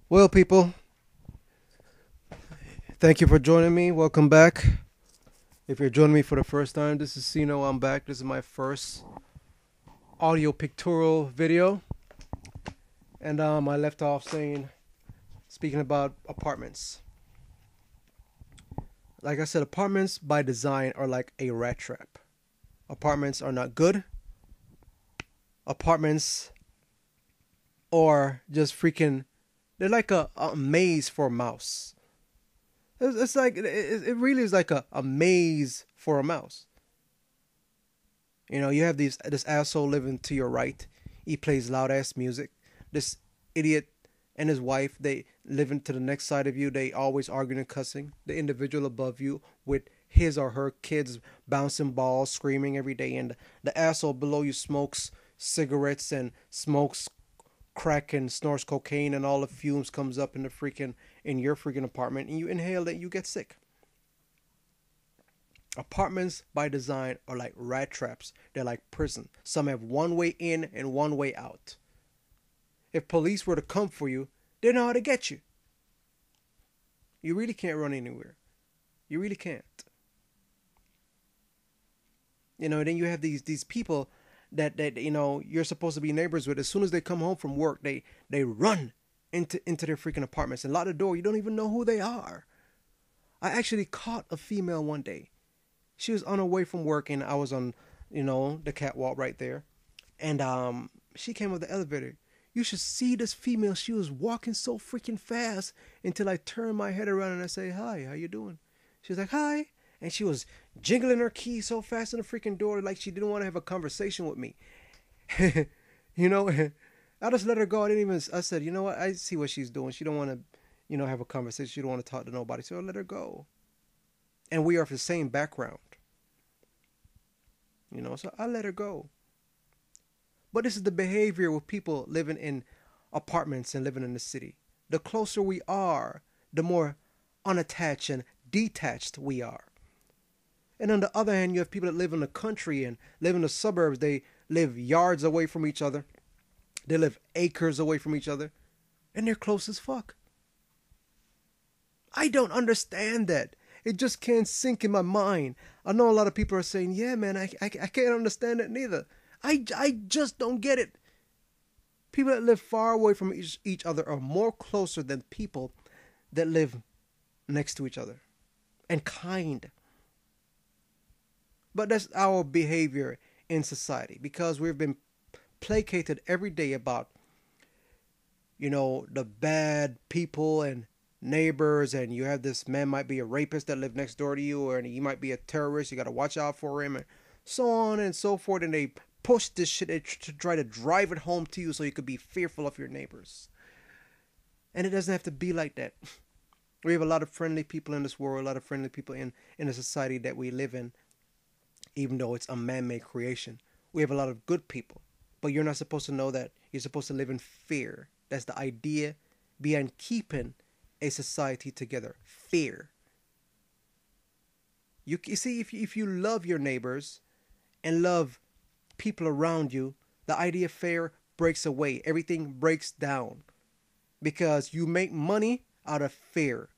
Well, people, thank you for joining me. Welcome back. If you're joining me for the first time, this is Sino. I'm back. This is my first audio pictorial video. And I left off speaking about apartments. Like I said, apartments by design are like a rat trap. Apartments are not good. Apartments are just freaking, they're like a maze for a mouse. It's like it really is like a maze for a mouse. You know, you have this asshole living to your right. He plays loud ass music. This idiot and his wife, they living to the next side of you. They always arguing and cussing. The individual above you with his or her kids bouncing balls, screaming every day, and the asshole below you smokes cigarettes and smokes crack and snorts cocaine, and all the fumes comes up in your freaking apartment, and you inhale it, you get sick. Apartments by design are like rat traps. They're like prison. Some have one way in and one way out. If police were to come for you, they know how to get you. You really can't run anywhere. You really can't. You know, then you have these people that you're supposed to be neighbors with. As soon as they come home from work, they run into their freaking apartments and lock the door. You don't even know who they are. I actually caught a female one day. She was on her way from work, and I was on, the catwalk right there. And she came up the elevator. You should see this female. She was walking so freaking fast until I turned my head around and I say, "Hi, how you doing?" She was like, "Hi." And she was jingling her keys so fast in the freaking door like she didn't want to have a conversation with me. you know, I just let her go. I said, you know what? I see what she's doing. She don't want to, have a conversation. She don't want to talk to nobody. So I let her go. And we are of the same background. So I let her go. But this is the behavior with people living in apartments and living in the city. The closer we are, the more unattached and detached we are. And on the other hand, you have people that live in the country and live in the suburbs. They live yards away from each other. They live acres away from each other. And they're close as fuck. I don't understand that. It just can't sink in my mind. I know a lot of people are saying, yeah, man, I can't understand it neither. I just don't get it. People that live far away from each other are more closer than people that live next to each other. And kind. But that's our behavior in society because we've been placated every day about, the bad people and neighbors, and you have this man might be a rapist that live next door to you, or he might be a terrorist. You got to watch out for him, and so on and so forth. And they push this shit to try to drive it home to you so you could be fearful of your neighbors. And it doesn't have to be like that. We have a lot of friendly people in this world, a lot of friendly people in the society that we live in, even though it's a man-made creation. We have a lot of good people, but you're not supposed to know that. You're supposed to live in fear. That's the idea behind keeping a society together. Fear. You see, if you love your neighbors and love people around you, the idea of fear breaks away. Everything breaks down because you make money out of fear.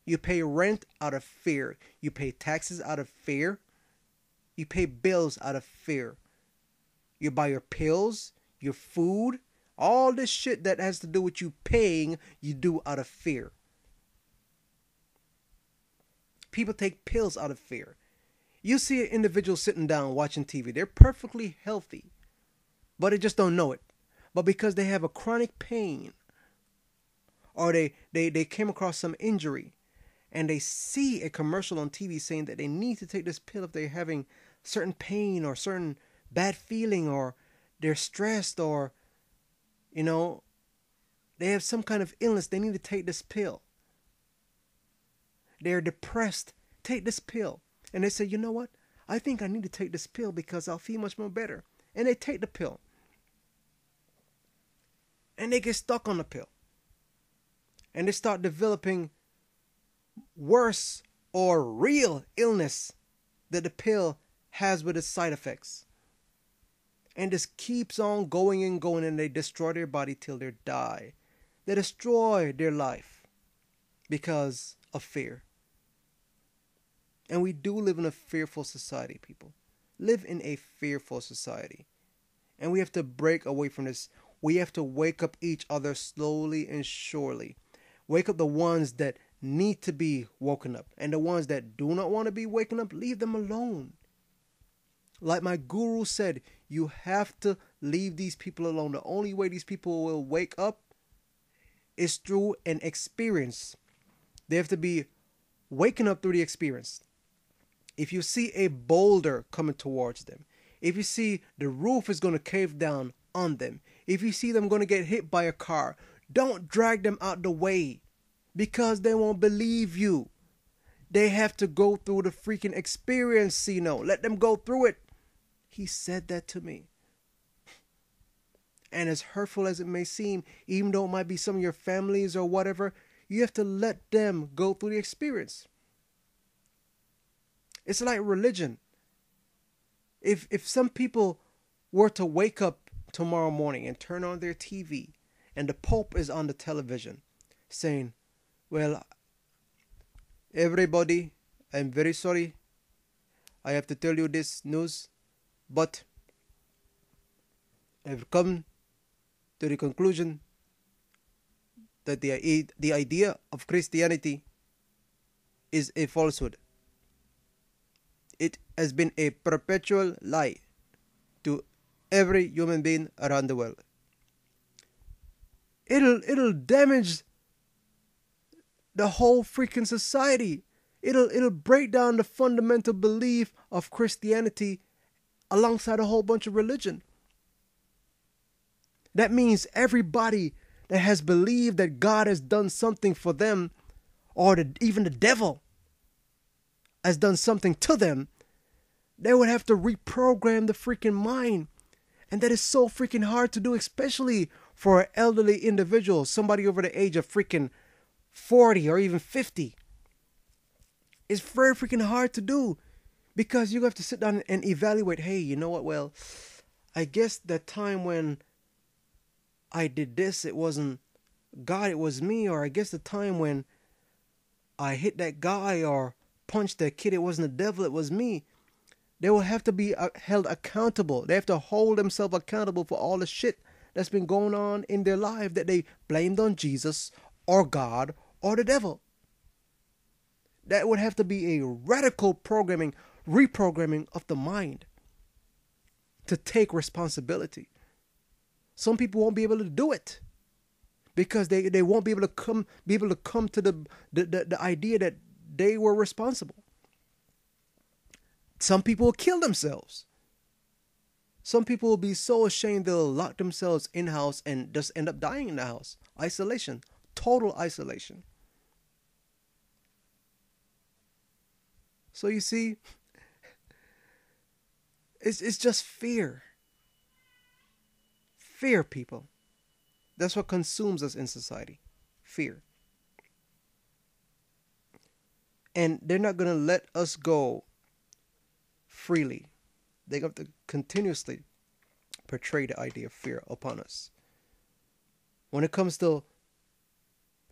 You pay rent out of fear. You pay taxes out of fear. You pay bills out of fear. You buy your pills, your food, all this shit that has to do with you paying, you do out of fear. People take pills out of fear. You see an individual sitting down watching TV. They're perfectly healthy, but they just don't know it. But because they have a chronic pain, or they came across some injury, and they see a commercial on TV saying that they need to take this pill if they're having certain pain or certain bad feeling, or they're stressed, or they have some kind of illness, they need to take this pill. They're depressed, take this pill. And they say, you know what? I think I need to take this pill because I'll feel much more better. And they take the pill. And they get stuck on the pill. And they start developing worse or real illness that the pill has with its side effects. And this keeps on going and going, and they destroy their body till they die. They destroy their life because of fear. And we do live in a fearful society, people. Live in a fearful society. And we have to break away from this. We have to wake up each other slowly and surely. Wake up the ones that need to be woken up. And the ones that do not want to be waken up, leave them alone. Like my guru said, you have to leave these people alone. The only way these people will wake up is through an experience. They have to be waking up through the experience. If you see a boulder coming towards them, if you see the roof is going to cave down on them, if you see them going to get hit by a car, don't drag them out the way because they won't believe you. They have to go through the freaking experience, Let them go through it. He said that to me. And as hurtful as it may seem, even though it might be some of your families or whatever, you have to let them go through the experience. It's like religion. If some people were to wake up tomorrow morning and turn on their TV and the Pope is on the television saying, well, everybody, I'm very sorry. I have to tell you this news, but I've come to the conclusion that the idea of Christianity is a falsehood. It has been a perpetual lie to every human being around the world. It'll damage the whole freaking society. It'll break down the fundamental belief of Christianity alongside a whole bunch of religion. That means everybody that has believed that God has done something for them, or even the devil has done something to them, they would have to reprogram the freaking mind. And that is so freaking hard to do, especially for an elderly individual, somebody over the age of freaking 40 or even 50. It's very freaking hard to do because you have to sit down and evaluate, hey, you know what? Well, I guess that time when I did this, it wasn't God, it was me. Or I guess the time when I hit that guy or punched that kid, it wasn't the devil, it was me. They will have to be held accountable. They have to hold themselves accountable for all the shit that's been going on in their life that they blamed on Jesus or God or the devil. That would have to be a radical reprogramming of the mind to take responsibility. Some people won't be able to do it because they won't be able to come to the idea that they were responsible. Some people will kill themselves. Some people will be so ashamed they'll lock themselves in-house and just end up dying in the house. Isolation. Total isolation. So you see, it's just fear. Fear, people. That's what consumes us in society. Fear. And they're not going to let us go freely. They have to continuously portray the idea of fear upon us. When it comes to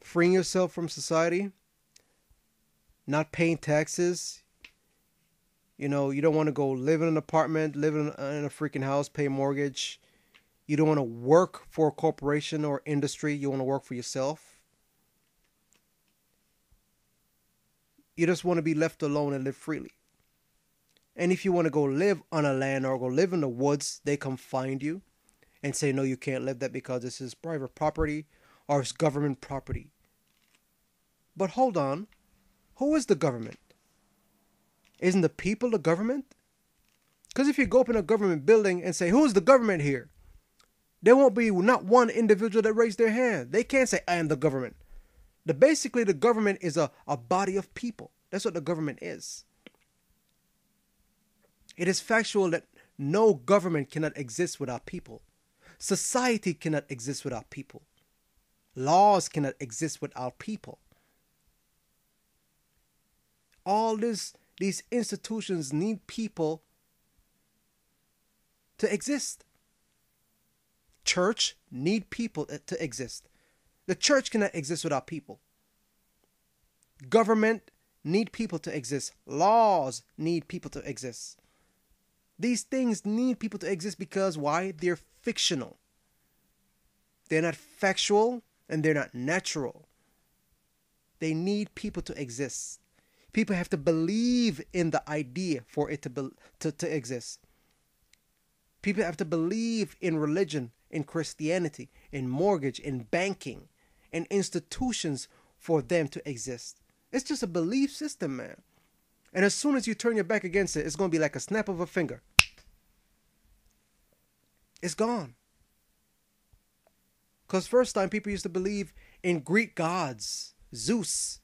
freeing yourself from society, not paying taxes, you don't want to go live in an apartment, live in a freaking house, pay a mortgage. You don't want to work for a corporation or industry. You want to work for yourself. You just want to be left alone and live freely. And if you want to go live on a land or go live in the woods, they come find you and say, no, you can't live that because this is private property or it's government property. But hold on. Who is the government? Isn't the people the government? Because if you go up in a government building and say, who's the government here? There won't be not one individual that raised their hand. They can't say, I am the government. Basically, the government is a body of people. That's what the government is. It is factual that no government cannot exist without people. Society cannot exist without people. Laws cannot exist without people. All these institutions need people to exist. Church need people to exist. The church cannot exist without people. Government need people to exist. Laws need people to exist. These things need people to exist because why? They're fictional. They're not factual and they're not natural. They need people to exist. People have to believe in the idea for it to exist. People have to believe in religion, in Christianity, in mortgage, in banking, in institutions for them to exist. It's just a belief system, man. And as soon as you turn your back against it, it's going to be like a snap of a finger. It's gone. Because first time people used to believe in Greek gods, Zeus.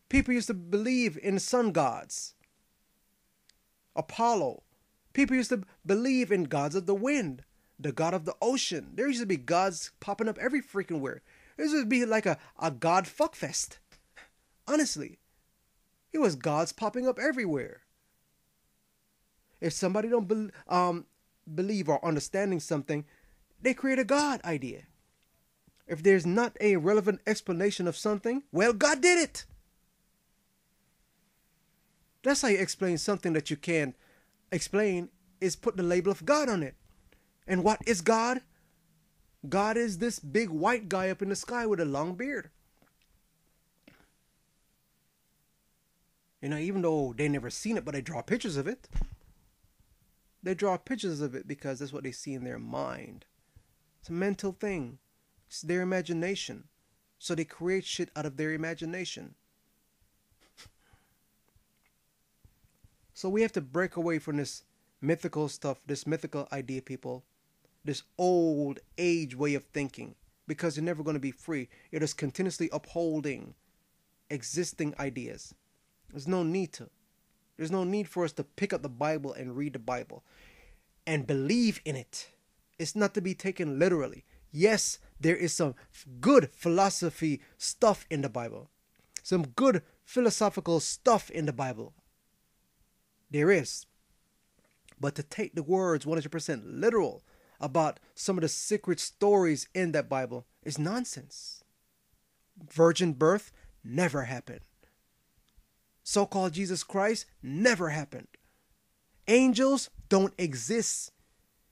People used to believe in sun gods, Apollo. People used to believe in gods of the wind, the god of the ocean. There used to be gods popping up every freaking where. There used to be like a god fuckfest. Honestly. It was gods popping up everywhere. If somebody don't believe or understanding something, they create a God idea. If there's not a relevant explanation of something, well, God did it. That's how you explain something that you can't explain, is put the label of God on it. And what is God? God is this big white guy up in the sky with a long beard. You know, even though they never seen it, but they draw pictures of it. They draw pictures of it because that's what they see in their mind. It's a mental thing. It's their imagination. So they create shit out of their imagination. So we have to break away from this mythical stuff, this mythical idea, people. This old age way of thinking. Because you're never going to be free. You're just continuously upholding existing ideas. There's no need to. There's no need for us to pick up the Bible and read the Bible and believe in it. It's not to be taken literally. Yes, there is some good philosophy stuff in the Bible. Some good philosophical stuff in the Bible. There is. But to take the words 100% literal about some of the secret stories in that Bible is nonsense. Virgin birth never happened. So-called Jesus Christ never happened. Angels don't exist.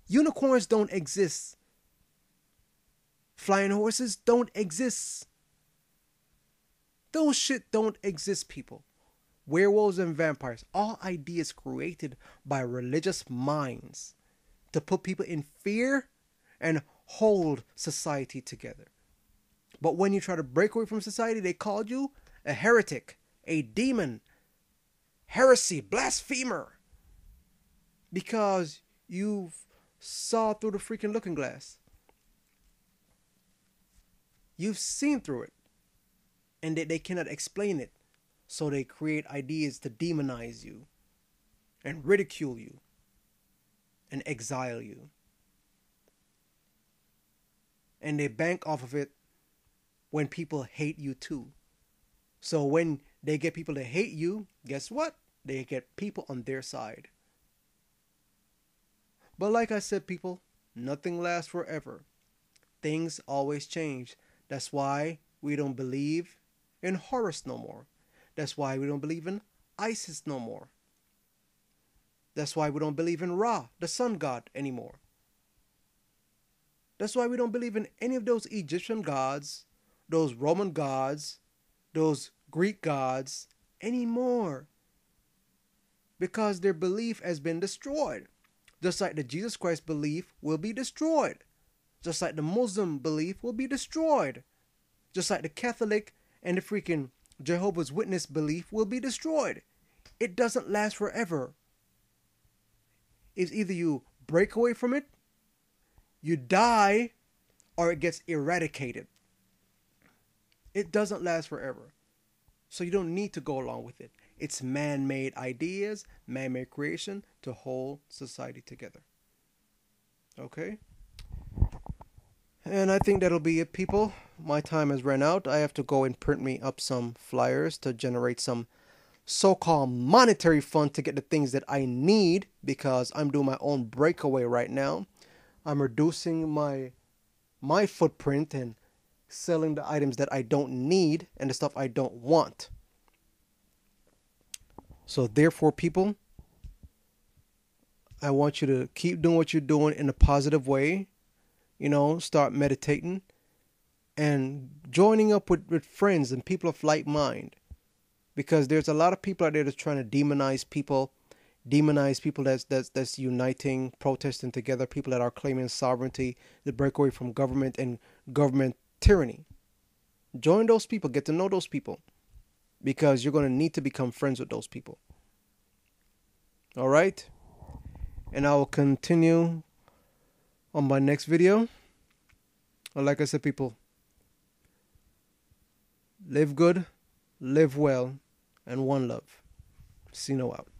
Unicorns don't exist. Flying horses don't exist. Those shit don't exist, people. Werewolves and vampires, all ideas created by religious minds to put people in fear and hold society together. But when you try to break away from society, they called you a heretic, a demon, heresy, blasphemer. Because you saw through the freaking looking glass. You've seen through it. And they cannot explain it. So they create ideas to demonize you. And ridicule you. And exile you. And they bank off of it when people hate you too. So when they get people to hate you, guess what? They get people on their side. But like I said, people, nothing lasts forever. Things always change. That's why we don't believe in Horus no more. That's why we don't believe in Isis no more. That's why we don't believe in Ra, the sun god, anymore. That's why we don't believe in any of those Egyptian gods, those Roman gods, those Greek gods anymore. Because their belief has been destroyed. Just like the Jesus Christ belief will be destroyed. Just like the Muslim belief will be destroyed. Just like the Catholic and the freaking Jehovah's Witness belief will be destroyed. It doesn't last forever. It's either you break away from it, you die, or it gets eradicated. It doesn't last forever. So you don't need to go along with it. It's man-made ideas, man-made creation to hold society together. Okay? And I think that'll be it, people. My time has run out. I have to go and print me up some flyers to generate some so-called monetary fund to get the things that I need, because I'm doing my own breakaway right now. I'm reducing my my footprint and selling the items that I don't need and the stuff I don't want. So therefore, people, I want you to keep doing what you're doing in a positive way. You know, start meditating and joining up with friends and people of like mind. Because there's a lot of people out there that's trying to demonize people that's uniting, protesting together, people that are claiming sovereignty, to break away from government and government tyranny. Join those people, get to know those people, because you're going to need to become friends with those people. All right? And I will continue on my next video. Like I said, people, live good, live well, and one love. Sino out.